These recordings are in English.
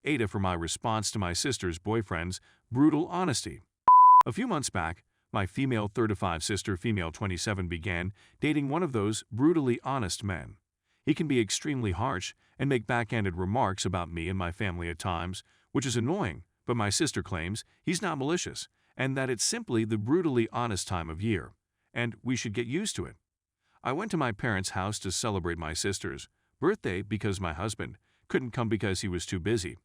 Ada for my response to my sister's boyfriend's brutal honesty. A few months back, my female 35 sister, female 27, began dating one of those brutally honest men. He can be extremely harsh and make backhanded remarks about me and my family at times, which is annoying, but my sister claims he's not malicious and that it's simply the brutally honest time of year, and we should get used to it. I went to my parents' house to celebrate my sister's birthday because my husband couldn't come because he was too busy.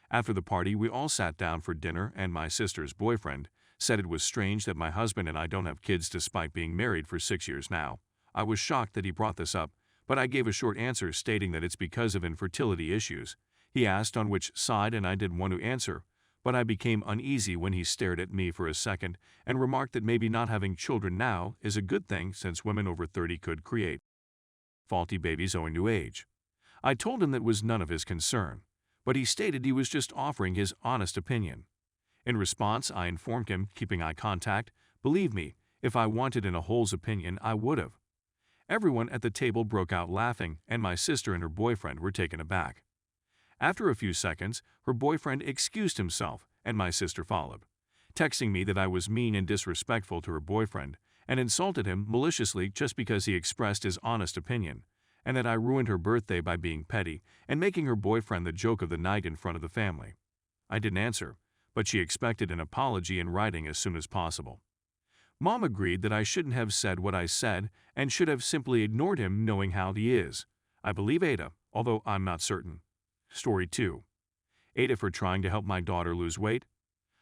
After the party, we all sat down for dinner, and my sister's boyfriend said it was strange that my husband and I don't have kids despite being married for 6 years now. I was shocked that he brought this up, but I gave a short answer stating that it's because of infertility issues. He asked on which side, and I didn't want to answer, but I became uneasy when he stared at me for a second and remarked that maybe not having children now is a good thing since women over 30 could create faulty babies owing to age. I told him that was none of his concern, but he stated he was just offering his honest opinion. In response, I informed him, keeping eye contact, believe me, if I wanted in a whole's opinion, I would have. Everyone at the table broke out laughing, and my sister and her boyfriend were taken aback. After a few seconds, her boyfriend excused himself, and my sister followed, texting me that I was mean and disrespectful to her boyfriend and insulted him maliciously just because he expressed his honest opinion, and that I ruined her birthday by being petty and making her boyfriend the joke of the night in front of the family. I didn't answer, but she expected an apology in writing as soon as possible. Mom agreed that I shouldn't have said what I said and should have simply ignored him knowing how he is. I believe Ada, although I'm not certain. Story 2. Ada for trying to help my daughter lose weight.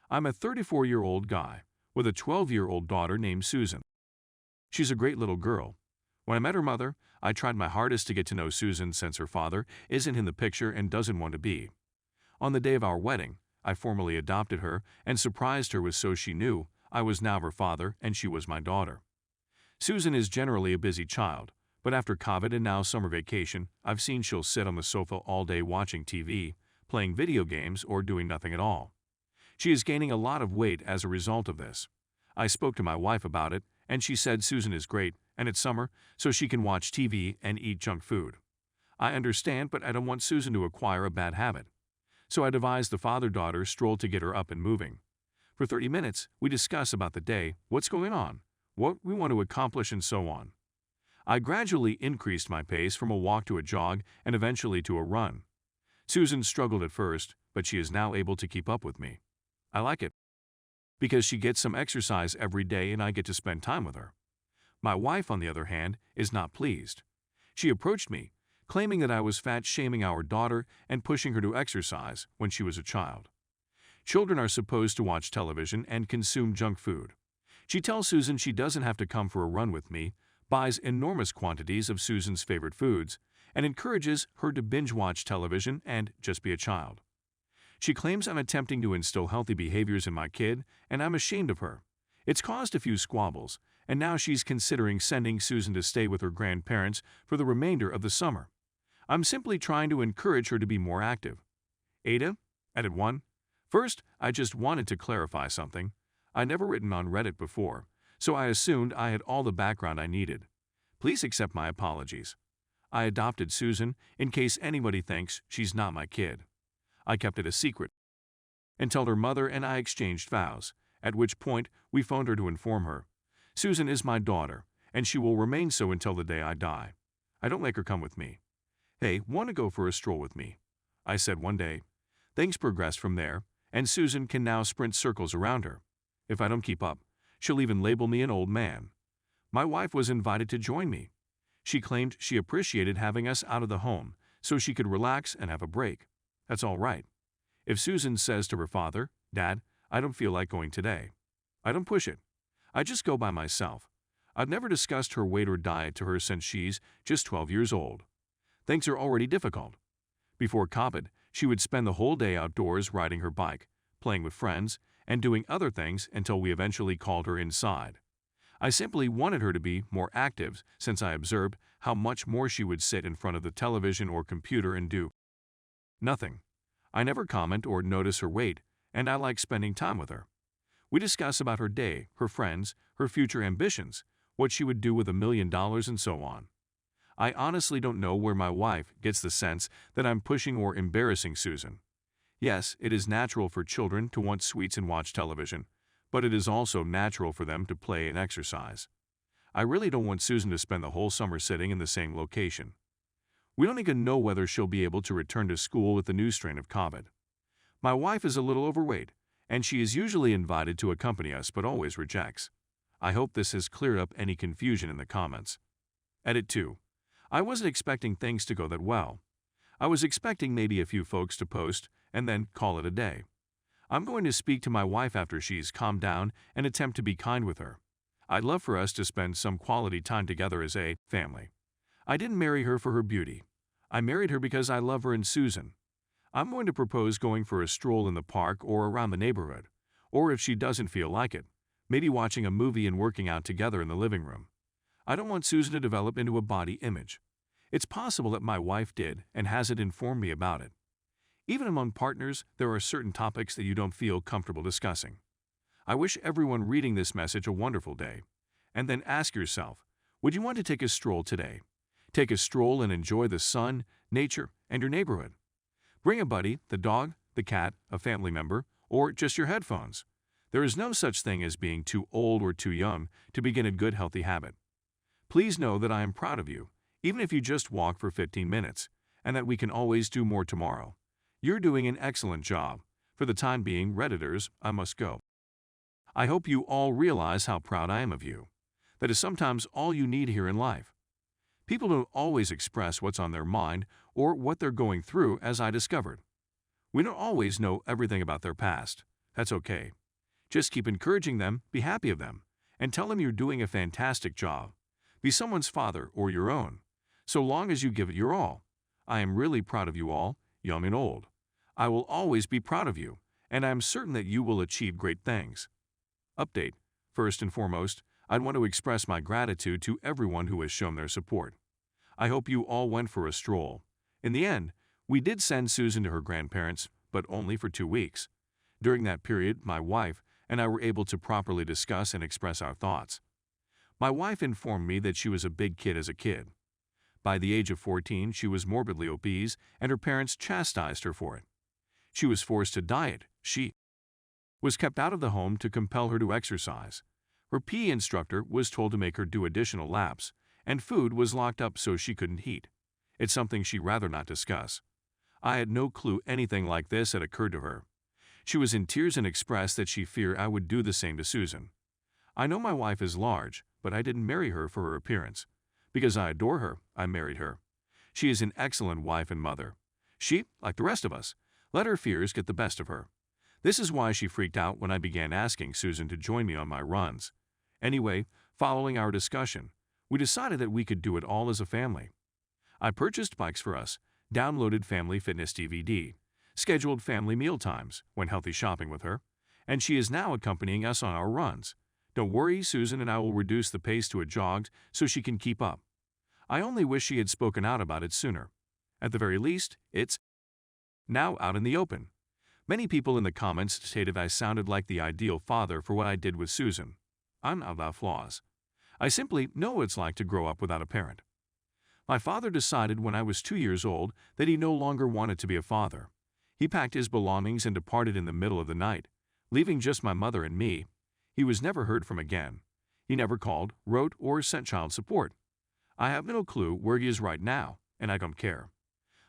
I'm a 34-year-old guy with a 12-year-old daughter named Susan. She's a great little girl. When I met her mother, I tried my hardest to get to know Susan since her father isn't in the picture and doesn't want to be. On the day of our wedding, I formally adopted her and surprised her with so she knew I was now her father and she was my daughter. Susan is generally a busy child, but after COVID and now summer vacation, I've seen she'll sit on the sofa all day watching TV, playing video games, or doing nothing at all. She is gaining a lot of weight as a result of this. I spoke to my wife about it, and she said Susan is great, and it's summer, so she can watch TV and eat junk food. I understand, but I don't want Susan to acquire a bad habit. So I devised the father-daughter stroll to get her up and moving. For 30 minutes, we discuss about the day, what's going on, what we want to accomplish, and so on. I gradually increased my pace from a walk to a jog and eventually to a run. Susan struggled at first, but she is now able to keep up with me. I like it, because she gets some exercise every day and I get to spend time with her. My wife, on the other hand, is not pleased. She approached me, claiming that I was fat-shaming our daughter and pushing her to exercise when she was a child. Children are supposed to watch television and consume junk food. She tells Susan she doesn't have to come for a run with me, buys enormous quantities of Susan's favorite foods, and encourages her to binge-watch television and just be a child. She claims I'm attempting to instill healthy behaviors in my kid, and I'm ashamed of her. It's caused a few squabbles, and now she's considering sending Susan to stay with her grandparents for the remainder of the summer. I'm simply trying to encourage her to be more active. Ada, Edit 1. First, I just wanted to clarify something. I'd never written on Reddit before, so I assumed I had all the background I needed. Please accept my apologies. I adopted Susan in case anybody thinks she's not my kid. I kept it a secret until her mother and I exchanged vows, at which point we phoned her to inform her. Susan is my daughter, and she will remain so until the day I die. I don't make her come with me. Hey, want to go for a stroll with me? I said one day. Things progressed from there, and Susan can now sprint circles around her. If I don't keep up, she'll even label me an old man. My wife was invited to join me. She claimed she appreciated having us out of the home so she could relax and have a break. That's all right. If Susan says to her father, Dad, I don't feel like going today, I don't push it. I just go by myself. I've never discussed her weight or diet to her since she's just 12 years old. Things are already difficult. Before COVID, she would spend the whole day outdoors riding her bike, playing with friends, and doing other things until we eventually called her inside. I simply wanted her to be more active since I observed how much more she would sit in front of the television or computer and do nothing. I never comment or notice her weight, and I like spending time with her. We discuss about her day, her friends, her future ambitions, what she would do with $1 million, and so on. I honestly don't know where my wife gets the sense that I'm pushing or embarrassing Susan. Yes, it is natural for children to want sweets and watch television, but it is also natural for them to play and exercise. I really don't want Susan to spend the whole summer sitting in the same location. We don't even know whether she'll be able to return to school with the new strain of COVID. My wife is a little overweight, and she is usually invited to accompany us but always rejects. I hope this has cleared up any confusion in the comments. Edit 2. I wasn't expecting things to go that well. I was expecting maybe a few folks to post and then call it a day. I'm going to speak to my wife after she's calmed down and attempt to be kind with her. I'd love for us to spend some quality time together as a family. I didn't marry her for her beauty. I married her because I love her and Susan. I'm going to propose going for a stroll in the park or around the neighborhood, or if she doesn't feel like it, maybe watching a movie and working out together in the living room. I don't want Susan to develop into a body image. It's possible that my wife did and hasn't informed me about it. Even among partners, there are certain topics that you don't feel comfortable discussing. I wish everyone reading this message a wonderful day. And then ask yourself, would you want to take a stroll today? Take a stroll and enjoy the sun, nature, and your neighborhood. Bring a buddy, the dog, the cat, a family member, or just your headphones. There is no such thing as being too old or too young to begin a good healthy habit. Please know that I am proud of you, even if you just walk for 15 minutes, and that we can always do more tomorrow. You're doing an excellent job. For the time being, Redditors, I must go. I hope you all realize how proud I am of you. That is sometimes all you need here in life. People don't always express what's on their mind or what they're going through, as I discovered. We don't always know everything about their past. That's okay. Just keep encouraging them, be happy of them, and tell them you're doing a fantastic job. Be someone's father or your own, so long as you give it your all. I am really proud of you all, young and old. I will always be proud of you, and I am certain that you will achieve great things. Update. First and foremost, I'd want to express my gratitude to everyone who has shown their support. I hope you all went for a stroll. In the end, we did send Susan to her grandparents, but only for 2 weeks. During that period, my wife and I were able to properly discuss and express our thoughts. My wife informed me that she was a big kid as a kid. By the age of 14, she was morbidly obese, and her parents chastised her for it. She was forced to diet. She was kept out of the home to compel her to exercise. Her PE instructor was told to make her do additional laps, and food was locked up so she couldn't eat. It's something she'd rather not discuss. I had no clue anything like this had occurred to her. She was in tears and expressed that she feared I would do the same to Susan. I know my wife is large, but I didn't marry her for her appearance. Because I adore her, I married her. She is an excellent wife and mother. She, like the rest of us, let her fears get the best of her. This is why she freaked out when I began asking Susan to join me on my runs. Anyway, following our discussion, we decided that we could do it all as a family. I purchased bikes for us, downloaded Family Fitness DVD, scheduled family meal times, went healthy shopping with her, and she is now accompanying us on our runs. Don't worry, Susan and I will reduce the pace to a jog so she can keep up. I only wish she had spoken out about it sooner. At the very least, it's now out in the open. Many people in the comments stated I sounded like the ideal father for what I did with Susan. I'm not without flaws. I simply know what it's like to grow up without a parent. My father decided when I was 2 years old that he no longer wanted to be a father. He packed his belongings and departed in the middle of the night, leaving just my mother and me. He was never heard from again. He never called, wrote, or sent child support. I have no clue where he is right now, and I don't care.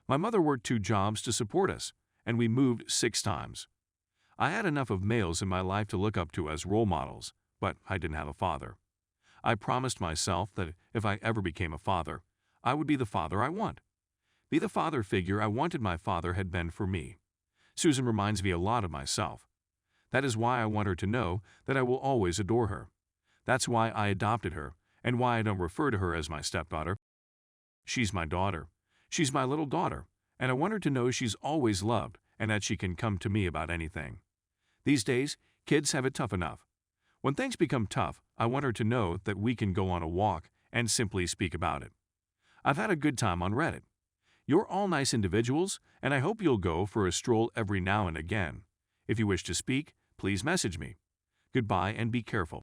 My mother worked 2 jobs to support us, and we moved 6 times. I had enough of males in my life to look up to as role models, but I didn't have a father. I promised myself that if I ever became a father, I would be the father I want. Be the father figure I wanted my father had been for me. Susan reminds me a lot of myself. That is why I want her to know that I will always adore her. That's why I adopted her, and why I don't refer to her as my stepdaughter. She's my daughter. She's my little daughter, and I want her to know she's always loved and that she can come to me about anything. These days, kids have it tough enough. When things become tough, I want her to know that we can go on a walk and simply speak about it. I've had a good time on Reddit. You're all nice individuals, and I hope you'll go for a stroll every now and again. If you wish to speak, please message me. Goodbye and be careful.